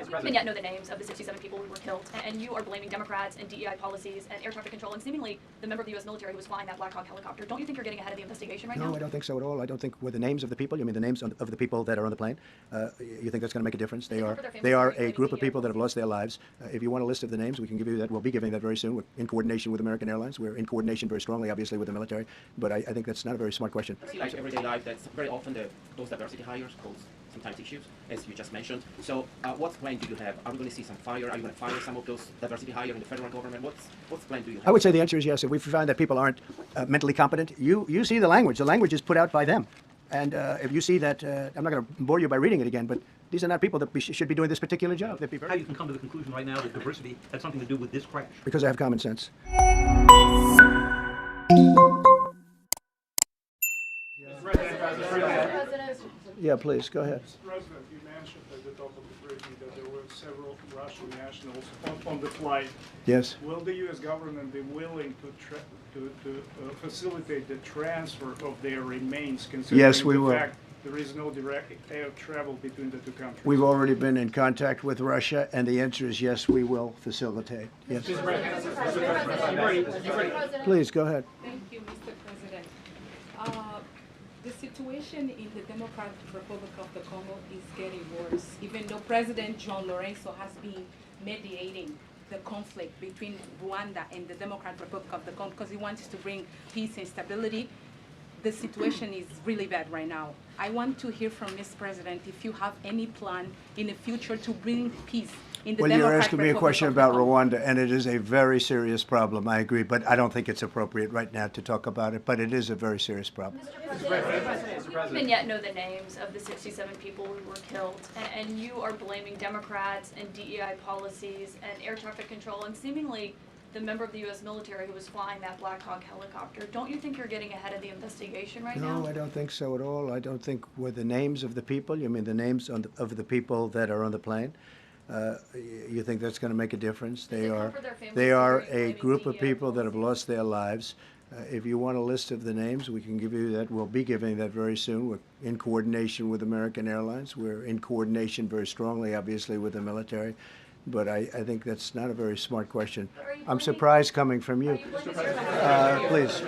Do you even yet know the names of the 67 people who were killed? And you are blaming Democrats and DEI policies and air traffic control and seemingly the member of the U.S. military who was flying that Black Hawk helicopter. Don't you think you're getting ahead of the investigation right now? No, I don't think so at all. I don't think with the names of the people, you mean the names of the people that are on the plane? You think that's going to make a difference? They are a group of people that have lost their lives. If you want a list of the names, we can give you that. We'll be giving that very soon. We're in coordination with American Airlines. We're in coordination very strongly, obviously, with the military. But I think that's not a very smart question. Like everyday life, that's very often those diversity hires cause sometimes issues, as you just mentioned. So what plan do you have? Are we going to see some fire? Are you going to fire some of those diversity hires in the federal government? What's plan do you have? I would say the answer is yes. If we find that people aren't mentally competent, you see the language. The language is put out by them. And if you see that, I'm not going to bore you by reading it again, but these are not people that should be doing this particular job. How you can come to the conclusion right now that diversity had something to do with this crash? Because I have common sense. Yeah, please, go ahead. Mr. President, you mentioned at the top of the briefing that there were several Russian nationals on the flight. Yes. Will the U.S. government be willing to facilitate the transfer of their remains, considering Yes, we the will. fact there is no direct air travel between the two countries? We've already been in contact with Russia, and the answer is yes, we will facilitate. Yes. Please, go ahead. Thank you, Mr. President. The situation in the Democratic Republic of the Congo is getting worse, even though President John Lorenzo has been mediating the conflict between Rwanda and the Democratic Republic of the Congo because he wants to bring peace and stability. The situation is really bad right now. I want to hear from Mr. President if you have any plan in the future to bring peace in the Well, Democratic you're asking me a Republic question of the about Congo. Rwanda, and it is a very serious problem. I agree, but I don't think it's appropriate right now to talk about it. But it is a very serious problem. Mr. President, do you even yet know the names of the 67 people who were killed? And you are blaming Democrats and DEI policies and air traffic control and seemingly the member of the U.S. military who was flying that Black Hawk helicopter. Don't you think you're getting ahead of the investigation right now? No, I don't think so at all. I don't think with the names of the people, you mean the names of the people that are on the plane? You think that's going to make a difference? They are a group of people that have lost their lives. If you want a list of the names, we can give you that. We'll be giving that very soon. We're in coordination with American Airlines. We're in coordination very strongly, obviously, with the military. But I think that's not a very smart question. I'm surprised coming from you. Please.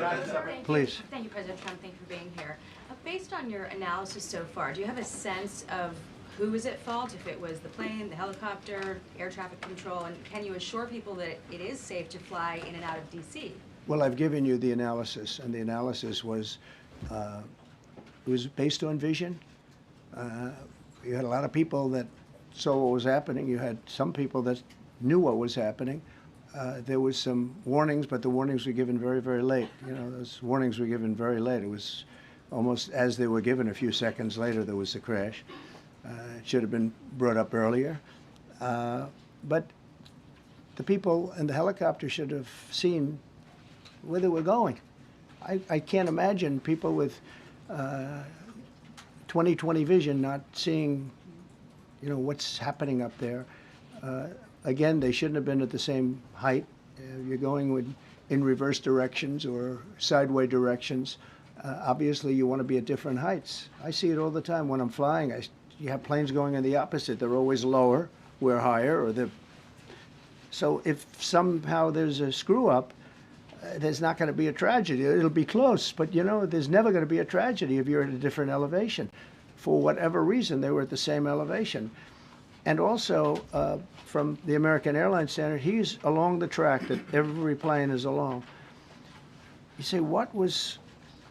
Thank you, President Trump. Thank you for being here. Based on your analysis so far, do you have a sense of who was at fault, if it was the plane, the helicopter, air traffic control, and can you assure people that it is safe to fly in and out of D.C.? Well, I've given you the analysis, and the analysis was it was based on vision. You had a lot of people that saw what was happening. You had some people that knew what was happening. There was some warnings, but the warnings were given very, very late. You know, those warnings were given very late. It was almost as they were given a few seconds later, there was the crash. It should have been brought up earlier. But the people in the helicopter should have seen where they were going. I can't imagine people with 20/20 vision not seeing, you know, what's happening up there. Again, they shouldn't have been at the same height. You're going in reverse directions or sideways directions. Obviously, you want to be at different heights. I see it all the time when I'm flying. You have planes going in the opposite. They're always lower. We're higher. So if somehow there's a screw up, there's not going to be a tragedy. It'll be close, but you know, there's never going to be a tragedy if you're at a different elevation. For whatever reason, they were at the same elevation. And also, from the American Airlines standard, he's along the track that every plane is along. You say, what was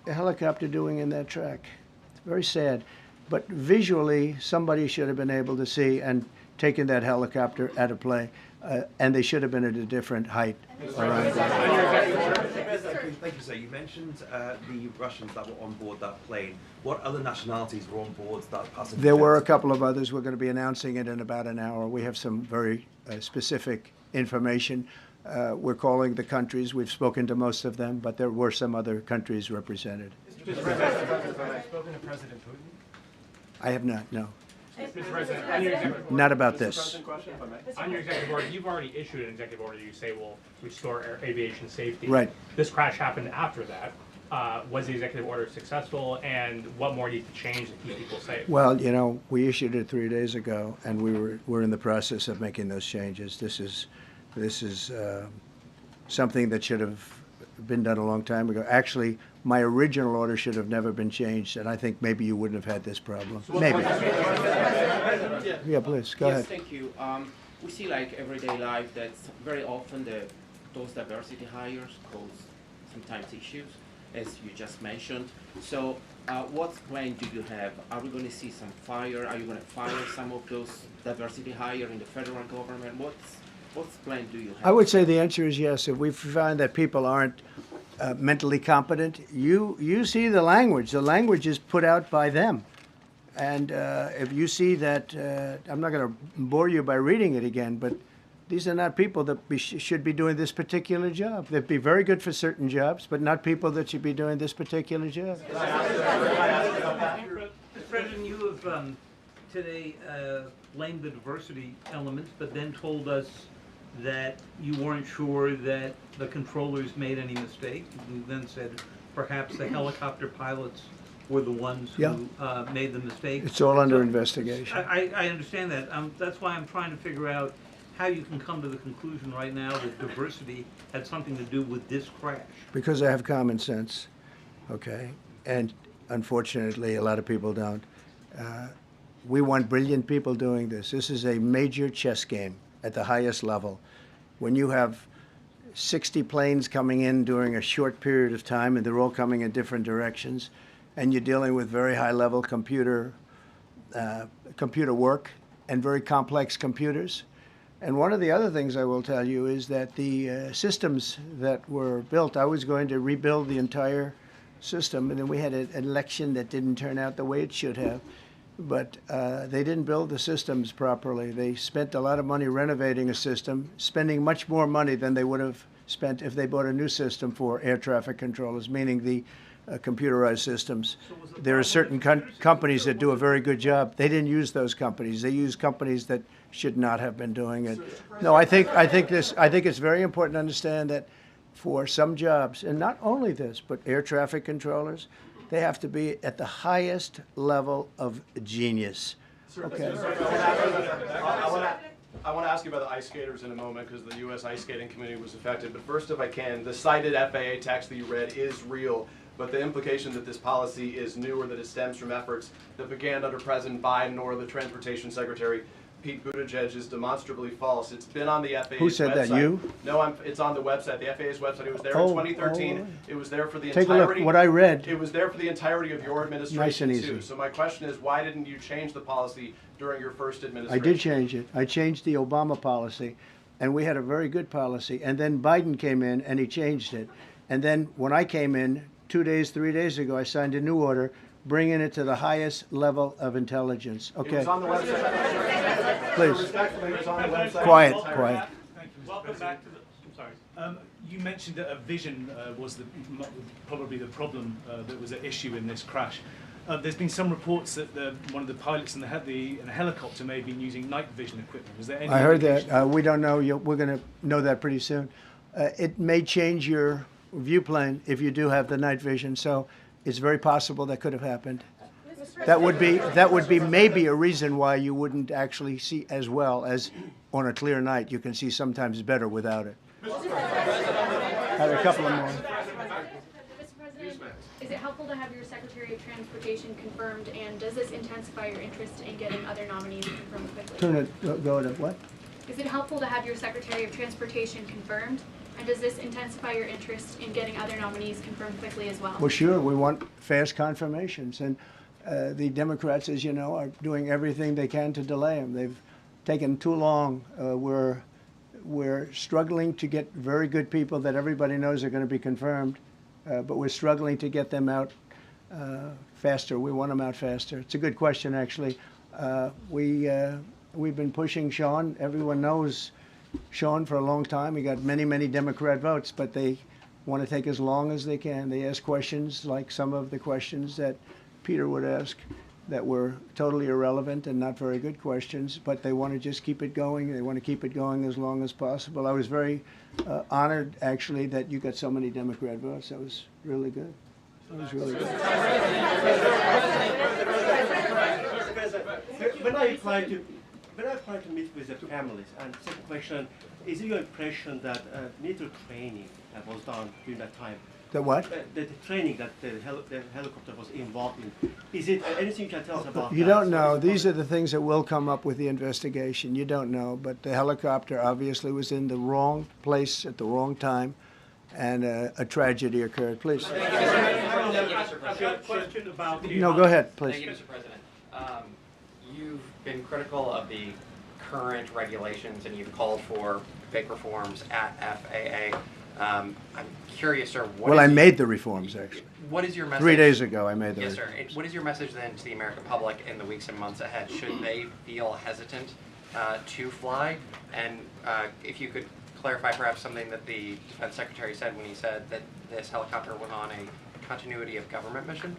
a helicopter doing in that track? It's very sad. But visually, somebody should have been able to see and taken that helicopter out of play. And they should have been at a different height. Thank you, sir. You mentioned the Russians that were on board that plane. What other nationalities were on board that passenger? There were a couple of others. We're going to be announcing it in about an hour. We have some very specific information. We're calling the countries. We've spoken to most of them, but there were some other countries represented. Mr. President, have you spoken to President Putin? I have not, no. Mr. President, on your executive Not about this. On your executive order, you've already issued an executive order you say will restore aviation safety. Right. This crash happened after that. Was the executive order successful, and what more needs to change to keep people safe? Well, you know, we issued it 3 days ago, and we're in the process of making those changes. This is something that should have been done a long time ago. Actually, my original order should have never been changed, and I think maybe you wouldn't have had this problem. Maybe. Yeah, please, go ahead. Yes, thank you. We see like everyday life that very often those diversity hires cause sometimes issues, as you just mentioned. So what plan do you have? Are we going to see some fire? Are you going to fire some of those diversity hires in the federal government? What plan do you have? I would say the answer is yes. If we find that people aren't mentally competent, you see the language. The language is put out by them. And if you see that, I'm not going to bore you by reading it again, but these are not people that should be doing this particular job. They'd be very good for certain jobs, but not people that should be doing this particular job. Mr. President, you have today blamed the diversity elements, but then told us that you weren't sure that the controllers made any mistake. You then said perhaps the helicopter pilots were the ones who made the mistake. It's all under investigation. I understand that. That's why I'm trying to figure out how you can come to the conclusion right now that diversity had something to do with this crash. Because I have common sense, okay? And unfortunately, a lot of people don't. We want brilliant people doing this. This is a major chess game at the highest level. When you have 60 planes coming in during a short period of time, and they're all coming in different directions, and you're dealing with very high-level computer work and very complex computers. And one of the other things I will tell you is that the systems that were built, I was going to rebuild the entire system, and then we had an election that didn't turn out the way it should have. But they didn't build the systems properly. They spent a lot of money renovating a system, spending much more money than they would have spent if they bought a new system for air traffic controllers, meaning the computerized systems. There are certain companies that do a very good job. They didn't use those companies. They used companies that should not have been doing it. No, I think it's very important to understand that for some jobs, and not only this, but air traffic controllers, they have to be at the highest level of genius. Okay. I want to ask you about the ice skaters in a moment because the U.S. ice skating community was affected. But first, if I can, the cited FAA text that you read is real. But the implication that this policy is new or that it stems from efforts that began under President Biden or the Transportation Secretary Pete Buttigieg is demonstrably false. It's been on the FAA's website. Who said that, you? No, it's on the website, the FAA's website. It was there in 2013. It was there for the Take entirety. a look, what I read. It was there for the entirety of your administration, Nice and too. easy. So my question is, why didn't you change the policy during your first administration? I did change it. I changed the Obama policy, and we had a very good policy. And then Biden came in, and he changed it. And then when I came in 2 days, 3 days ago, I signed a new order bringing it to the highest level of intelligence. Okay. It was on the website. Please. Respectfully, it was on the website. Quiet, quiet. Thank you, Mr. Welcome back to the. I'm sorry. You mentioned that a vision was probably the problem that was at issue in this crash. There's been some reports that one of the pilots in a helicopter may have been using night vision equipment. Was there any? I heard that. We don't know. We're going to know that pretty soon. It may change your viewplane if you do have the night vision. So it's very possible that could have happened. That would be maybe a reason why you wouldn't actually see as well as on a clear night. You can see sometimes better without it. Have a couple of more. Mr. President, is it helpful to have your Secretary of Transportation confirmed, and does this intensify your interest in getting other nominees confirmed quickly? Turn it. Go to what? Is it helpful to have your Secretary of Transportation confirmed, and does this intensify your interest in getting other nominees confirmed quickly as well? Well, sure. We want fast confirmations, and the Democrats, as you know, are doing everything they can to delay them. They've taken too long. We're struggling to get very good people that everybody knows are going to be confirmed, but we're struggling to get them out faster. We want them out faster. It's a good question, actually. We've been pushing Sean. Everyone knows Sean for a long time. He got many, many Democrat votes, but they want to take as long as they can. They ask questions like some of the questions that Peter would ask that were totally irrelevant and not very good questions, but they want to just keep it going. They want to keep it going as long as possible. I was very honored, actually, that you got so many Democrat votes. That was really good. That was really good. When I apply to meet with the families, and second question, is it your impression that military training was done during that time? The what? The training that the helicopter was involved in. Is it anything you can tell us about You that? don't know. These are the things that will come up with the investigation. You don't know. But the helicopter obviously was in the wrong place at the wrong time, and a tragedy occurred. Please. Question about the No, go ahead, please. Thank you, Mr. President. You've been critical of the current regulations, and you've called for big reforms at FAA. I'm curious, sir. Well, I made the reforms, actually. What is your message? 3 days ago, I made the Yes, reforms. sir. What is your message then to the American public in the weeks and months ahead? Should they feel hesitant to fly? And if you could clarify perhaps something that the Defense Secretary said when he said that this helicopter was on a continuity of government mission?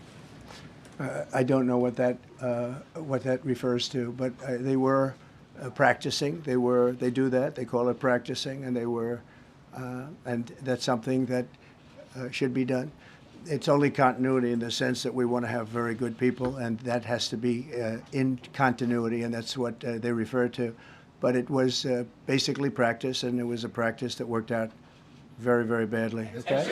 I don't know what that refers to, but they were practicing. They do that. They call it practicing, and they were, and that's something that should be done. It's only continuity in the sense that we want to have very good people, and that has to be in continuity, and that's what they refer to. But it was basically practice, and it was a practice that worked out very, very badly. Okay.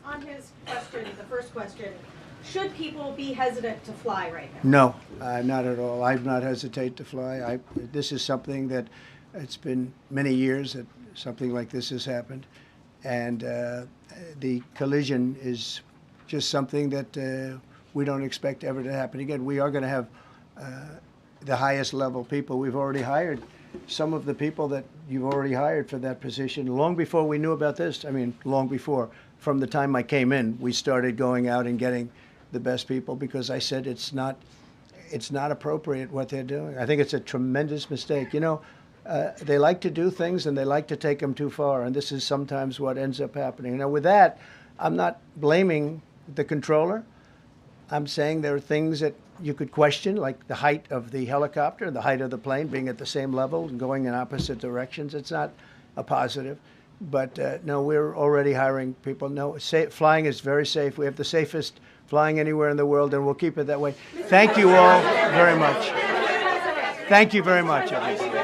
On his question, the first question, should people be hesitant to fly right now? No, not at all. I've not hesitated to fly. This is something that it's been many years that something like this has happened, and the collision is just something that we don't expect ever to happen again. We are going to have the highest level people. We've already hired some of the people that you've already hired for that position long before we knew about this. I mean, long before. From the time I came in, we started going out and getting the best people because I said it's not appropriate what they're doing. I think it's a tremendous mistake. You know, they like to do things and they like to take them too far, and this is sometimes what ends up happening. Now, with that, I'm not blaming the controller. I'm saying there are things that you could question, like the height of the helicopter, the height of the plane being at the same level and going in opposite directions. It's not a positive. But no, we're already hiring people. No, flying is very safe. We have the safest flying anywhere in the world, and we'll keep it that way. Thank you all very much. Thank you very much, everybody.